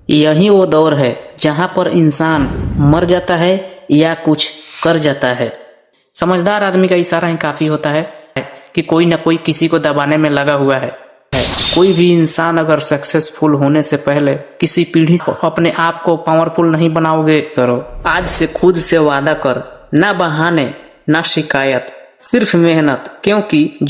यही वो दौर है जहां पर इंसान मर जाता है या कुछ कर जाता है। समझदार आदमी का इशारा ही काफी होता है कि कोई ना कोई किसी को दबाने में लगा हुआ है। कोई भी इंसान अगर सक्सेसफुल होने से पहले किसी पीढ़ी को अपने आप को पावरफुल नहीं बनाओगे, करो आज से खुद से वादा कर, ना बहाने ना शिकायत, सिर्फ मेहनत। क्योंकि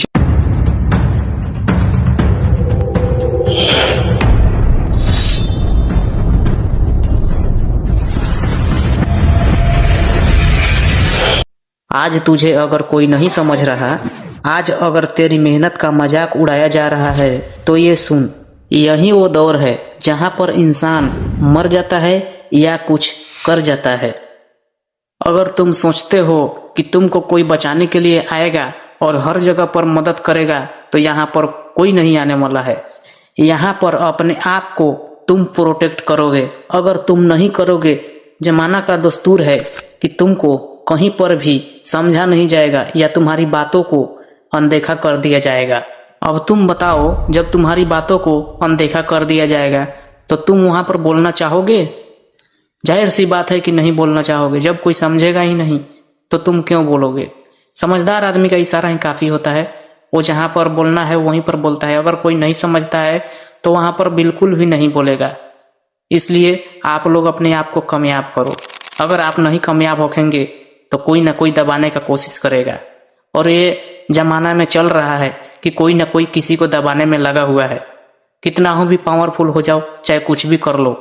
आज तुझे अगर कोई नहीं समझ रहा, आज अगर तेरी मेहनत का मजाक उड़ाया जा रहा है, तो ये सुन, यही वो दौर है जहां पर इंसान मर जाता है या कुछ कर जाता है। अगर तुम सोचते हो कि तुमको कोई बचाने के लिए आएगा और हर जगह पर मदद करेगा, तो यहाँ पर कोई नहीं आने वाला है। यहाँ पर अपने आप को तुम प्रोटेक्ट करोगे। अगर तुम नहीं करोगे, जमाना का दस्तूर है कि तुमको कहीं पर भी समझा नहीं जाएगा या तुम्हारी बातों को अनदेखा कर दिया जाएगा। अब तुम बताओ, जब तुम्हारी बातों को अनदेखा कर दिया जाएगा तो तुम वहां पर बोलना चाहोगे? जाहिर सी बात है कि नहीं बोलना चाहोगे। जब कोई समझेगा ही नहीं तो तुम क्यों बोलोगे? समझदार आदमी का इशारा ही काफी होता है। वो जहां पर बोलना है वहीं पर बोलता है। अगर कोई नहीं समझता है तो वहां पर बिल्कुल भी नहीं बोलेगा। इसलिए आप लोग अपने आप को कामयाब करो। अगर आप नहीं कामयाब होखेंगे तो कोई ना कोई दबाने का कोशिश करेगा। और ये जमाना में चल रहा है कि कोई ना कोई किसी को दबाने में लगा हुआ है। कितना हो भी पावरफुल हो जाओ, चाहे कुछ भी कर लो,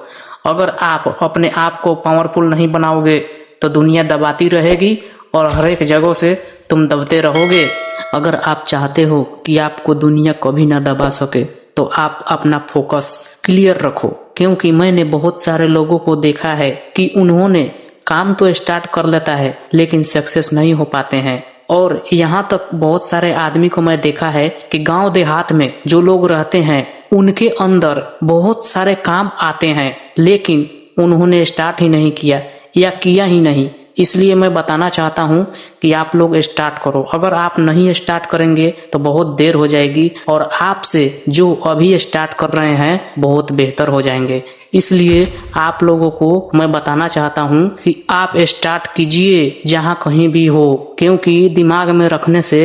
अगर आप अपने आप को पावरफुल नहीं बनाओगे तो दुनिया दबाती रहेगी और हर एक जगह से तुम दबते रहोगे। अगर आप चाहते हो कि आपको दुनिया कभी ना दबा सके तो आप अपना फोकस क्लियर रखो। क्योंकि मैंने बहुत सारे लोगों को देखा है कि उन्होंने काम तो स्टार्ट कर लेता है लेकिन सक्सेस नहीं हो पाते हैं। और यहाँ तक बहुत सारे आदमी को मैं देखा है कि गांव देहात में जो लोग रहते हैं उनके अंदर बहुत सारे काम आते हैं लेकिन उन्होंने स्टार्ट ही नहीं किया या किया ही नहीं। इसलिए मैं बताना चाहता हूँ कि आप लोग स्टार्ट करो। अगर आप नहीं स्टार्ट करेंगे तो बहुत देर हो जाएगी और आपसे जो अभी स्टार्ट कर रहे हैं बहुत बेहतर हो जाएंगे। इसलिए आप लोगों को मैं बताना चाहता हूँ कि आप स्टार्ट कीजिए जहाँ कहीं भी हो। क्योंकि दिमाग में रखने से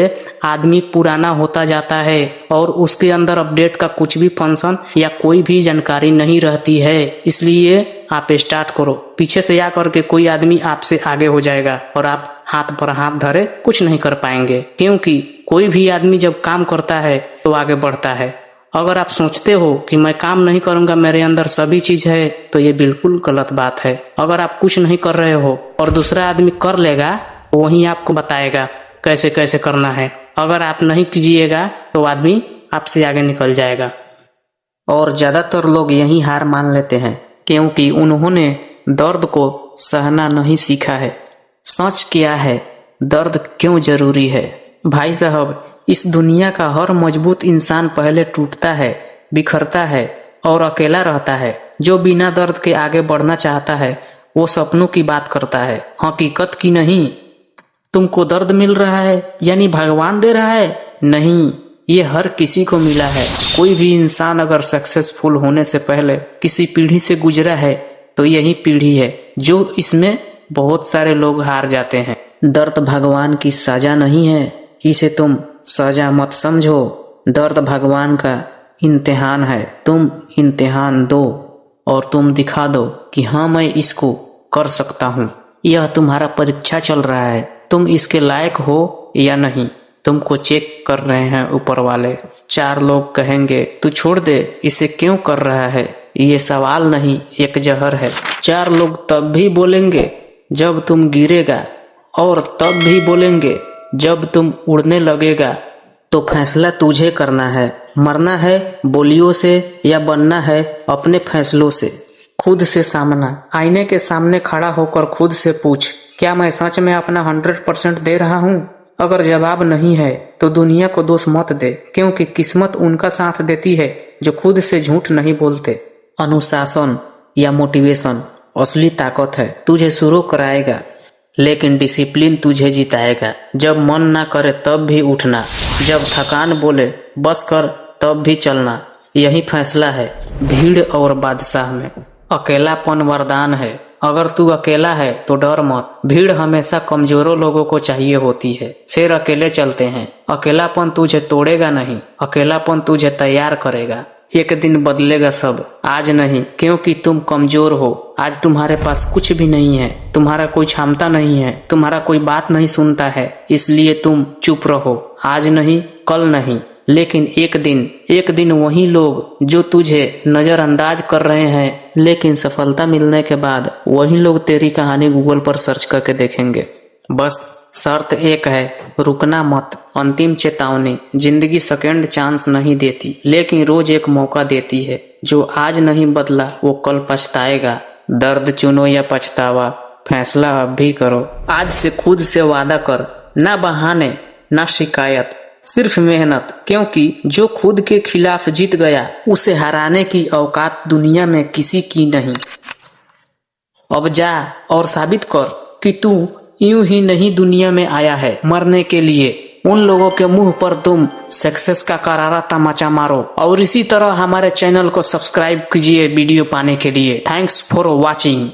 आदमी पुराना होता जाता है और उसके अंदर अपडेट का कुछ भी फंक्शन या कोई भी जानकारी नहीं रहती है। इसलिए आप स्टार्ट करो। पीछे से आकर के कोई आदमी आपसे आगे हो जाएगा और आप हाथ पर हाथ धरे कुछ नहीं कर पाएंगे। क्योंकि कोई भी आदमी जब काम करता है तो आगे बढ़ता है। अगर आप सोचते हो कि मैं काम नहीं करूंगा, मेरे अंदर सभी चीज है, तो ये बिल्कुल गलत बात है। अगर आप कुछ नहीं कर रहे हो और दूसरा आदमी कर लेगा, वही आपको बताएगा कैसे कैसे करना है। अगर आप नहीं कीजिएगा तो आदमी आपसे आगे निकल जाएगा। और ज्यादातर लोग यही हार मान लेते हैं क्योंकि उन्होंने दर्द को सहना नहीं सीखा है। सच क्या है, दर्द क्यों जरूरी है? भाई साहब, इस दुनिया का हर मजबूत इंसान पहले टूटता है, बिखरता है और अकेला रहता है। जो बिना दर्द के आगे बढ़ना चाहता है वो सपनों की बात करता है, हकीकत की नहीं। तुमको दर्द मिल रहा है यानी भगवान दे रहा है? नहीं, ये हर किसी को मिला है। कोई भी इंसान अगर सक्सेसफुल होने से पहले किसी पीढ़ी से गुजरा है तो यही पीढ़ी है जो इसमें बहुत सारे लोग हार जाते हैं। दर्द भगवान की सजा नहीं है, इसे तुम सजा मत समझो। दर्द भगवान का इम्तिहान है। तुम इम्तिहान दो और तुम दिखा दो कि हाँ, मैं इसको कर सकता हूँ। यह तुम्हारा परीक्षा चल रहा है, तुम इसके लायक हो या नहीं, तुमको चेक कर रहे हैं ऊपर वाले। 4 लोग कहेंगे तू छोड़ दे, इसे क्यों कर रहा है, ये सवाल नहीं एक जहर है। 4 लोग तब भी बोलेंगे जब तुम गिरेगा और तब भी बोलेंगे जब तुम उड़ने लगेगा। तो फैसला तुझे करना है। मरना है बोलियों से या बनना है अपने फैसलों से। खुद से सामना, आईने के सामने खड़ा होकर खुद से पूछ, क्या मैं सच में अपना 100% दे रहा हूँ? अगर जवाब नहीं है तो दुनिया को दोष मत दे, क्योंकि किस्मत उनका साथ देती है जो खुद से झूठ नहीं बोलते। अनुशासन या मोटिवेशन असली ताकत है, तुझे शुरू कराएगा, लेकिन डिसिप्लिन तुझे जिताएगा। जब मन ना करे तब भी उठना, जब थकान बोले बस कर तब भी चलना। यही फैसला है भीड़ और बादशाह में। अकेलापन वरदान है। अगर तू अकेला है तो डर मत, भीड़ हमेशा कमजोरों लोगों को चाहिए होती है। शेर अकेले चलते हैं। अकेलापन तुझे तोड़ेगा नहीं, अकेलापन तुझे तैयार करेगा। एक दिन बदलेगा सब, आज नहीं, क्योंकि तुम कमजोर हो। आज तुम्हारे पास कुछ भी नहीं है, तुम्हारा कोई क्षमता नहीं है, तुम्हारा कोई बात नहीं सुनता है, इसलिए तुम चुप रहो। आज नहीं, कल नहीं, लेकिन एक दिन वही लोग जो तुझे नजरअंदाज कर रहे हैं, लेकिन सफलता मिलने के बाद वही लोग तेरी कहानी गूगल पर सर्च करके देखेंगे। बस शर्त एक है, रुकना मत। अंतिम चेतावनी, जिंदगी सेकंड चांस नहीं देती, लेकिन रोज एक मौका देती है। जो आज नहीं बदला वो कल पछताएगा। दर्द चुनो या पछतावा, फैसला अब भी करो। आज से खुद से वादा कर, ना बहाने ना शिकायत, सिर्फ मेहनत, क्योंकि जो खुद के खिलाफ जीत गया उसे हराने की औकात दुनिया में किसी की नहीं। अब जा और साबित कर कि तू यूं ही नहीं दुनिया में आया है मरने के लिए। उन लोगों के मुंह पर तुम सक्सेस का करारा तमाचा मारो और इसी तरह हमारे चैनल को सब्सक्राइब कीजिए वीडियो पाने के लिए। Thanks for watching.